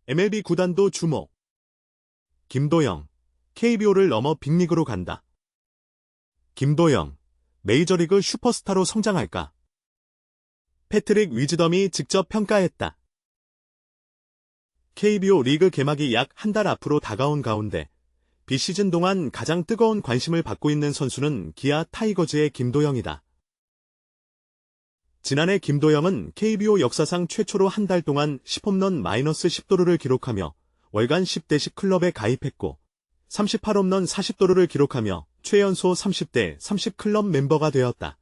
MLB 구단도 주목. 김도영, KBO를 넘어 빅리그로 간다. 김도영, 메이저리그 슈퍼스타로 성장할까? 패트릭 위즈덤이 직접 평가했다. KBO 리그 개막이 약 한 달 앞으로 다가온 가운데 비시즌 동안 가장 뜨거운 관심을 받고 있는 선수는 기아 타이거즈의 김도영이다. 지난해 김도영은 KBO 역사상 최초로 한 달 동안 10홈런 -10도루를 기록하며 월간 10대 10 클럽에 가입했고 38홈런 40도루를 기록하며 최연소 30대 30 클럽 멤버가 되었다.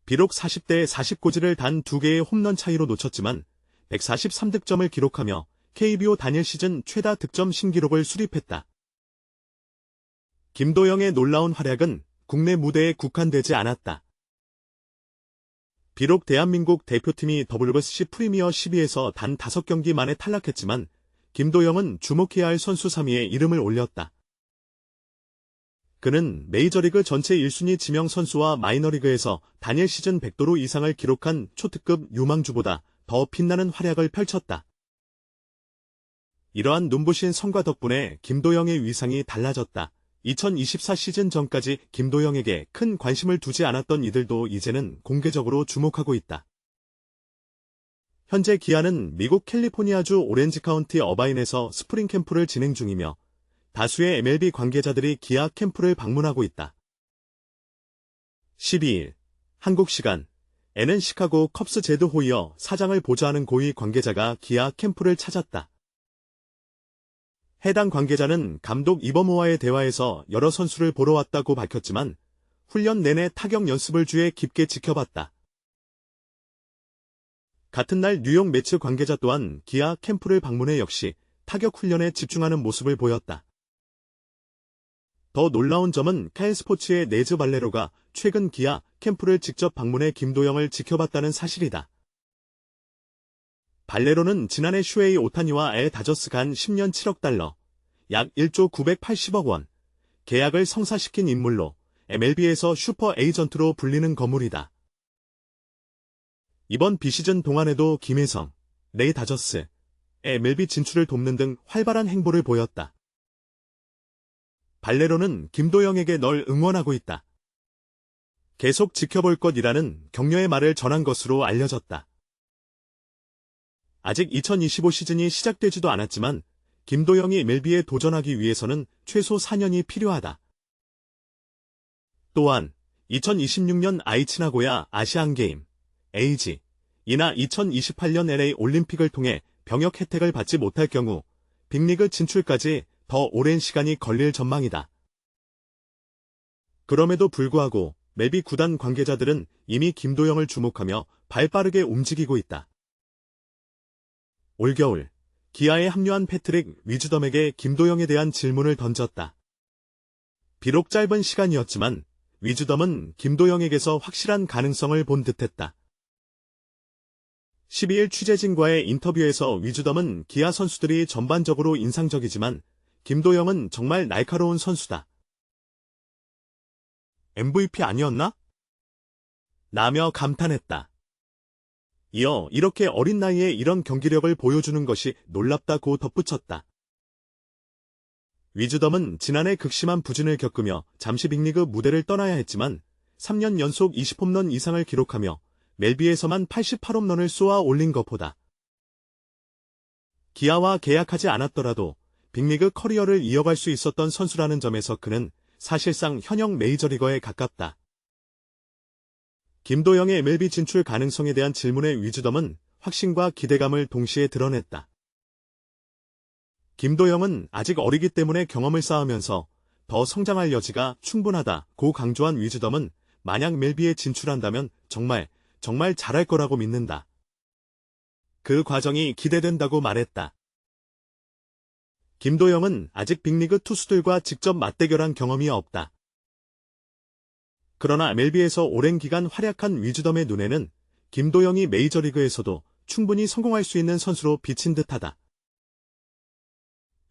비록 40대 40 고지를 단 2개의 홈런 차이로 놓쳤지만 143득점을 기록하며 KBO 단일 시즌 최다 득점 신기록을 수립했다. 김도영의 놀라운 활약은 국내 무대에 국한되지 않았다. 비록 대한민국 대표팀이 WBC 프리미어 12에서 단 5경기 만에 탈락했지만 김도영은 주목해야 할 선수 3위에 이름을 올렸다. 그는 메이저리그 전체 1순위 지명 선수와 마이너리그에서 단일 시즌 100도루 이상을 기록한 초특급 유망주보다 더 빛나는 활약을 펼쳤다. 이러한 눈부신 성과 덕분에 김도영의 위상이 달라졌다. 2024 시즌 전까지 김도영에게 큰 관심을 두지 않았던 이들도 이제는 공개적으로 주목하고 있다. 현재 기아는 미국 캘리포니아주 오렌지 카운티 어바인에서 스프링 캠프를 진행 중이며 다수의 MLB 관계자들이 기아 캠프를 방문하고 있다. 12일 한국 시간 N은 시카고 컵스 제드 호이어 사장을 보좌하는 고위 관계자가 기아 캠프를 찾았다. 해당 관계자는 감독 이범호와의 대화에서 여러 선수를 보러 왔다고 밝혔지만 훈련 내내 타격 연습을 주에 깊게 지켜봤다. 같은 날 뉴욕 매츠 관계자 또한 기아 캠프를 방문해 역시 타격 훈련에 집중하는 모습을 보였다. 더 놀라운 점은 카일 스포츠의 네즈 발레로가 최근 기아 캠프를 직접 방문해 김도영을 지켜봤다는 사실이다. 발레로는 지난해 슈에이 오타니와 엘 다저스 간 10년 7억 달러, 약 1조 980억 원, 계약을 성사시킨 인물로 MLB에서 슈퍼 에이전트로 불리는 거물이다. 이번 비시즌 동안에도 김혜성, 레이 다저스의 MLB 진출을 돕는 등 활발한 행보를 보였다. 발레로는 김도영에게 널 응원하고 있다. 계속 지켜볼 것이라는 격려의 말을 전한 것으로 알려졌다. 아직 2025 시즌이 시작되지도 않았지만 김도영이 MLB에 도전하기 위해서는 최소 4년이 필요하다. 또한 2026년 아이치 나고야 아시안게임, AG, 이나 2028년 LA 올림픽을 통해 병역 혜택을 받지 못할 경우 빅리그 진출까지 더 오랜 시간이 걸릴 전망이다. 그럼에도 불구하고 MLB 구단 관계자들은 이미 김도영을 주목하며 발빠르게 움직이고 있다. 올겨울 기아에 합류한 패트릭 위즈덤에게 김도영에 대한 질문을 던졌다. 비록 짧은 시간이었지만 위즈덤은 김도영에게서 확실한 가능성을 본 듯했다. 12일 취재진과의 인터뷰에서 위즈덤은 기아 선수들이 전반적으로 인상적이지만 김도영은 정말 날카로운 선수다. MVP 아니었나? 라며 감탄했다. 이어 이렇게 어린 나이에 이런 경기력을 보여주는 것이 놀랍다고 덧붙였다. 위즈덤은 지난해 극심한 부진을 겪으며 잠시 빅리그 무대를 떠나야 했지만 3년 연속 20홈런 이상을 기록하며 멜비에서만 88홈런을 쏘아 올린 것보다 기아와 계약하지 않았더라도 빅리그 커리어를 이어갈 수 있었던 선수라는 점에서 그는 사실상 현역 메이저리거에 가깝다. 김도영의 MLB 진출 가능성에 대한 질문에 위즈덤은 확신과 기대감을 동시에 드러냈다. 김도영은 아직 어리기 때문에 경험을 쌓으면서 더 성장할 여지가 충분하다고 강조한 위즈덤은 만약 MLB에 진출한다면 정말 잘할 거라고 믿는다. 그 과정이 기대된다고 말했다. 김도영은 아직 빅리그 투수들과 직접 맞대결한 경험이 없다. 그러나 MLB에서 오랜 기간 활약한 위즈덤의 눈에는 김도영이 메이저리그에서도 충분히 성공할 수 있는 선수로 비친 듯하다.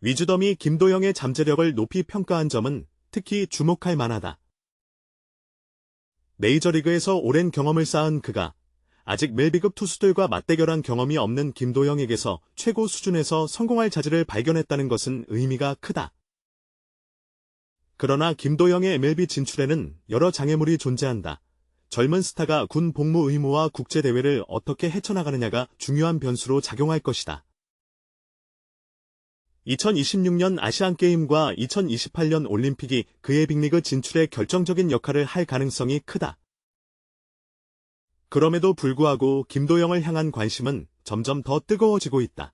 위즈덤이 김도영의 잠재력을 높이 평가한 점은 특히 주목할 만하다. 메이저리그에서 오랜 경험을 쌓은 그가 아직 멜비급 투수들과 맞대결한 경험이 없는 김도영에게서 최고 수준에서 성공할 자질을 발견했다는 것은 의미가 크다. 그러나 김도영의 MLB 진출에는 여러 장애물이 존재한다. 젊은 스타가 군 복무 의무와 국제대회를 어떻게 헤쳐나가느냐가 중요한 변수로 작용할 것이다. 2026년 아시안게임과 2028년 올림픽이 그의 빅리그 진출에 결정적인 역할을 할 가능성이 크다. 그럼에도 불구하고 김도영을 향한 관심은 점점 더 뜨거워지고 있다.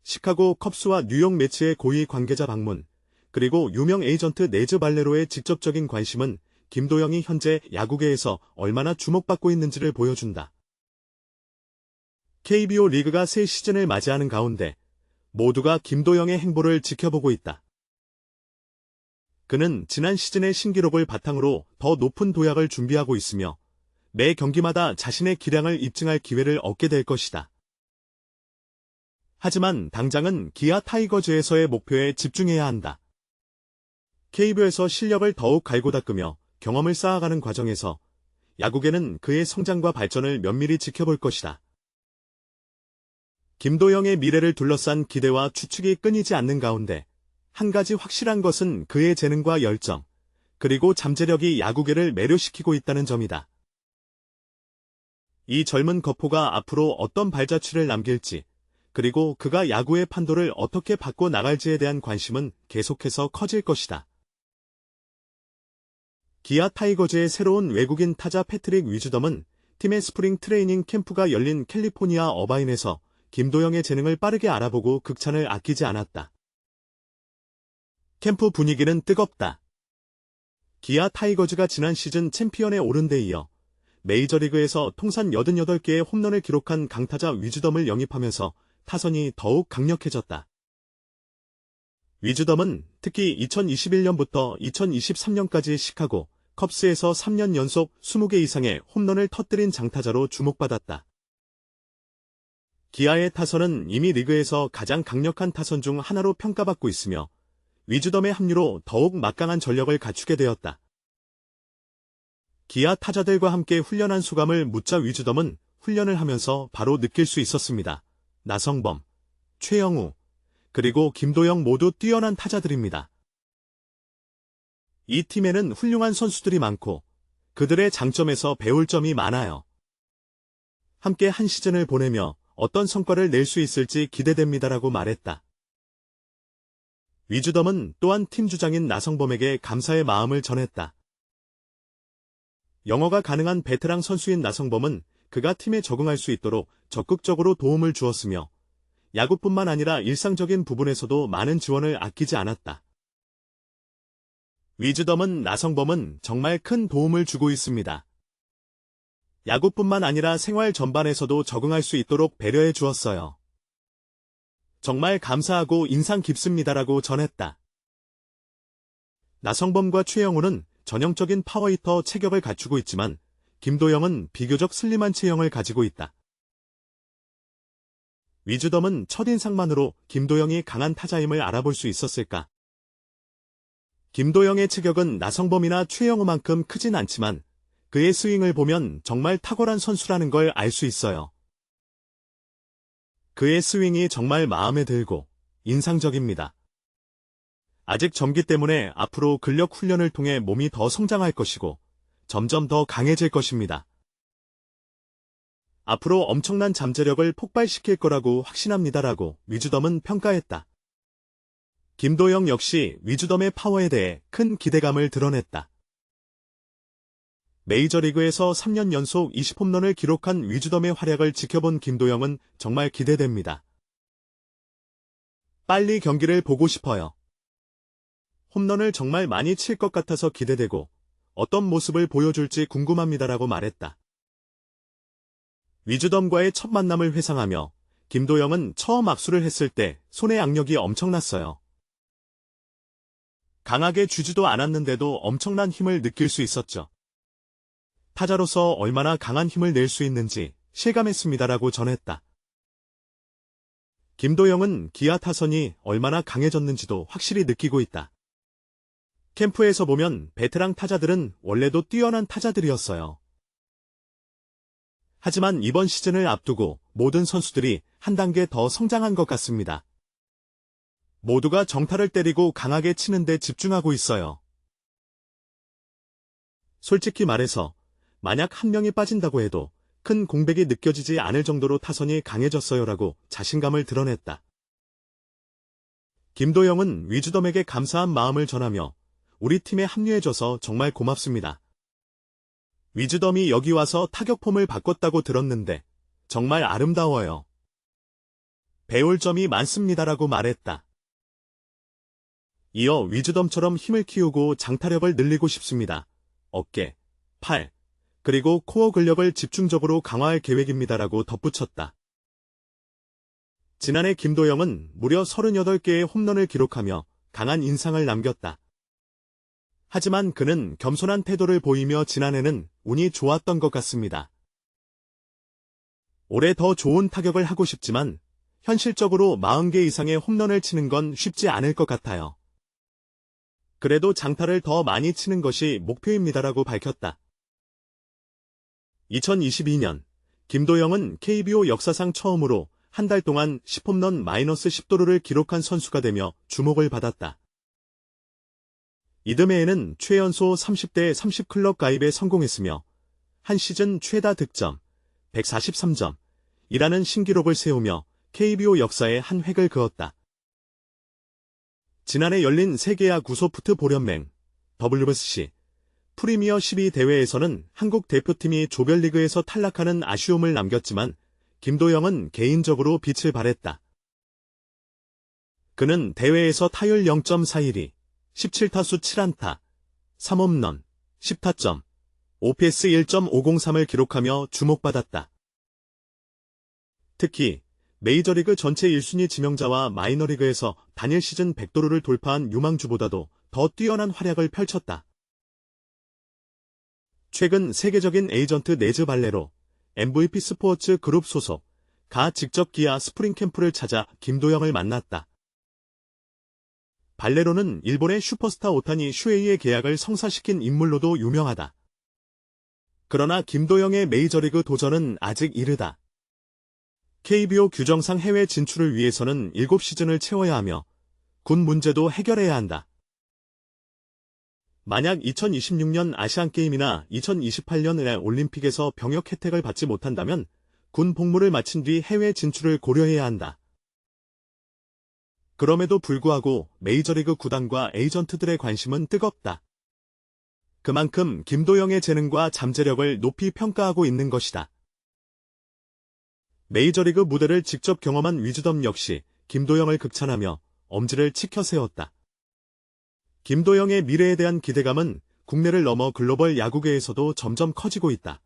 시카고 컵스와 뉴욕 매치의 고위 관계자 방문, 그리고 유명 에이전트 네즈 발레로의 직접적인 관심은 김도영이 현재 야구계에서 얼마나 주목받고 있는지를 보여준다. KBO 리그가 새 시즌을 맞이하는 가운데 모두가 김도영의 행보를 지켜보고 있다. 그는 지난 시즌의 신기록을 바탕으로 더 높은 도약을 준비하고 있으며 매 경기마다 자신의 기량을 입증할 기회를 얻게 될 것이다. 하지만 당장은 기아 타이거즈에서의 목표에 집중해야 한다. KBO에서 실력을 더욱 갈고 닦으며 경험을 쌓아가는 과정에서 야구계는 그의 성장과 발전을 면밀히 지켜볼 것이다. 김도영의 미래를 둘러싼 기대와 추측이 끊이지 않는 가운데 한 가지 확실한 것은 그의 재능과 열정, 그리고 잠재력이 야구계를 매료시키고 있다는 점이다. 이 젊은 거포가 앞으로 어떤 발자취를 남길지, 그리고 그가 야구의 판도를 어떻게 바꿔 나갈지에 대한 관심은 계속해서 커질 것이다. 기아 타이거즈의 새로운 외국인 타자 패트릭 위즈덤은 팀의 스프링 트레이닝 캠프가 열린 캘리포니아 어바인에서 김도영의 재능을 빠르게 알아보고 극찬을 아끼지 않았다. 캠프 분위기는 뜨겁다. 기아 타이거즈가 지난 시즌 챔피언에 오른 데 이어 메이저리그에서 통산 88개의 홈런을 기록한 강타자 위즈덤을 영입하면서 타선이 더욱 강력해졌다. 위즈덤은 특히 2021년부터 2023년까지 시카고 컵스에서 3년 연속 20개 이상의 홈런을 터뜨린 장타자로 주목받았다. 기아의 타선은 이미 리그에서 가장 강력한 타선 중 하나로 평가받고 있으며 위즈덤의 합류로 더욱 막강한 전력을 갖추게 되었다. 기아 타자들과 함께 훈련한 소감을 묻자 위즈덤은 훈련을 하면서 바로 느낄 수 있었습니다. 나성범, 최영우, 그리고 김도영 모두 뛰어난 타자들입니다. 이 팀에는 훌륭한 선수들이 많고 그들의 장점에서 배울 점이 많아요. 함께 한 시즌을 보내며 어떤 성과를 낼 수 있을지 기대됩니다라고 말했다. 위즈덤은 또한 팀 주장인 나성범에게 감사의 마음을 전했다. 영어가 가능한 베테랑 선수인 나성범은 그가 팀에 적응할 수 있도록 적극적으로 도움을 주었으며 야구뿐만 아니라 일상적인 부분에서도 많은 지원을 아끼지 않았다. 위즈덤은 나성범은 정말 큰 도움을 주고 있습니다. 야구뿐만 아니라 생활 전반에서도 적응할 수 있도록 배려해 주었어요. 정말 감사하고 인상 깊습니다라고 전했다. 나성범과 최영우는 전형적인 파워히터 체격을 갖추고 있지만 김도영은 비교적 슬림한 체형을 가지고 있다. 위즈덤은 첫인상만으로 김도영이 강한 타자임을 알아볼 수 있었을까? 김도영의 체격은 나성범이나 최영우만큼 크진 않지만 그의 스윙을 보면 정말 탁월한 선수라는 걸 알 수 있어요. 그의 스윙이 정말 마음에 들고 인상적입니다. 아직 젊기 때문에 앞으로 근력 훈련을 통해 몸이 더 성장할 것이고 점점 더 강해질 것입니다. 앞으로 엄청난 잠재력을 폭발시킬 거라고 확신합니다라고 위즈덤은 평가했다. 김도영 역시 위즈덤의 파워에 대해 큰 기대감을 드러냈다. 메이저리그에서 3년 연속 20홈런을 기록한 위즈덤의 활약을 지켜본 김도영은 정말 기대됩니다. 빨리 경기를 보고 싶어요. 홈런을 정말 많이 칠 것 같아서 기대되고 어떤 모습을 보여줄지 궁금합니다라고 말했다. 위즈덤과의 첫 만남을 회상하며 김도영은 처음 악수를 했을 때 손의 악력이 엄청났어요. 강하게 쥐지도 않았는데도 엄청난 힘을 느낄 수 있었죠. 타자로서 얼마나 강한 힘을 낼 수 있는지 실감했습니다라고 전했다. 김도영은 기아 타선이 얼마나 강해졌는지도 확실히 느끼고 있다. 캠프에서 보면 베테랑 타자들은 원래도 뛰어난 타자들이었어요. 하지만 이번 시즌을 앞두고 모든 선수들이 한 단계 더 성장한 것 같습니다. 모두가 정타를 때리고 강하게 치는 데 집중하고 있어요. 솔직히 말해서 만약 한 명이 빠진다고 해도 큰 공백이 느껴지지 않을 정도로 타선이 강해졌어요라고 자신감을 드러냈다. 김도영은 위즈덤에게 감사한 마음을 전하며 우리 팀에 합류해줘서 정말 고맙습니다. 위즈덤이 여기 와서 타격폼을 바꿨다고 들었는데 정말 아름다워요. 배울 점이 많습니다라고 말했다. 이어 위즈덤처럼 힘을 키우고 장타력을 늘리고 싶습니다. 어깨, 팔, 그리고 코어 근력을 집중적으로 강화할 계획입니다라고 덧붙였다. 지난해 김도영은 무려 38개의 홈런을 기록하며 강한 인상을 남겼다. 하지만 그는 겸손한 태도를 보이며 지난해는 운이 좋았던 것 같습니다. 올해 더 좋은 타격을 하고 싶지만 현실적으로 40개 이상의 홈런을 치는 건 쉽지 않을 것 같아요. 그래도 장타를 더 많이 치는 것이 목표입니다라고 밝혔다. 2022년 김도영은 KBO 역사상 처음으로 한 달 동안 10홈런 -10도루를 기록한 선수가 되며 주목을 받았다. 이듬해에는 최연소 30대 30클럽 가입에 성공했으며 한 시즌 최다 득점 143점이라는 신기록을 세우며 KBO 역사에 한 획을 그었다. 지난해 열린 세계야구 소프트 보련맹 WBC 프리미어 12 대회에서는 한국 대표팀이 조별리그에서 탈락하는 아쉬움을 남겼지만 김도영은 개인적으로 빛을 발했다. 그는 대회에서 타율 0.41위, 17타수 7안타, 3홈런, 10타점, OPS 1.503을 기록하며 주목받았다. 특히 메이저리그 전체 1순위 지명자와 마이너리그에서 단일 시즌 100도루를 돌파한 유망주보다도 더 뛰어난 활약을 펼쳤다. 최근 세계적인 에이전트 네즈 발레로 MVP 스포츠 그룹 소속 가 직접 기아 스프링 캠프를 찾아 김도영을 만났다. 발레로는 일본의 슈퍼스타 오타니 슈에이의 계약을 성사시킨 인물로도 유명하다. 그러나 김도영의 메이저리그 도전은 아직 이르다. KBO 규정상 해외 진출을 위해서는 7시즌을 채워야 하며 군 문제도 해결해야 한다. 만약 2026년 아시안게임이나 2028년 올림픽에서 병역 혜택을 받지 못한다면 군 복무를 마친 뒤 해외 진출을 고려해야 한다. 그럼에도 불구하고 메이저리그 구단과 에이전트들의 관심은 뜨겁다. 그만큼 김도영의 재능과 잠재력을 높이 평가하고 있는 것이다. 메이저리그 무대를 직접 경험한 위즈덤 역시 김도영을 극찬하며 엄지를 치켜 세웠다. 김도영의 미래에 대한 기대감은 국내를 넘어 글로벌 야구계에서도 점점 커지고 있다.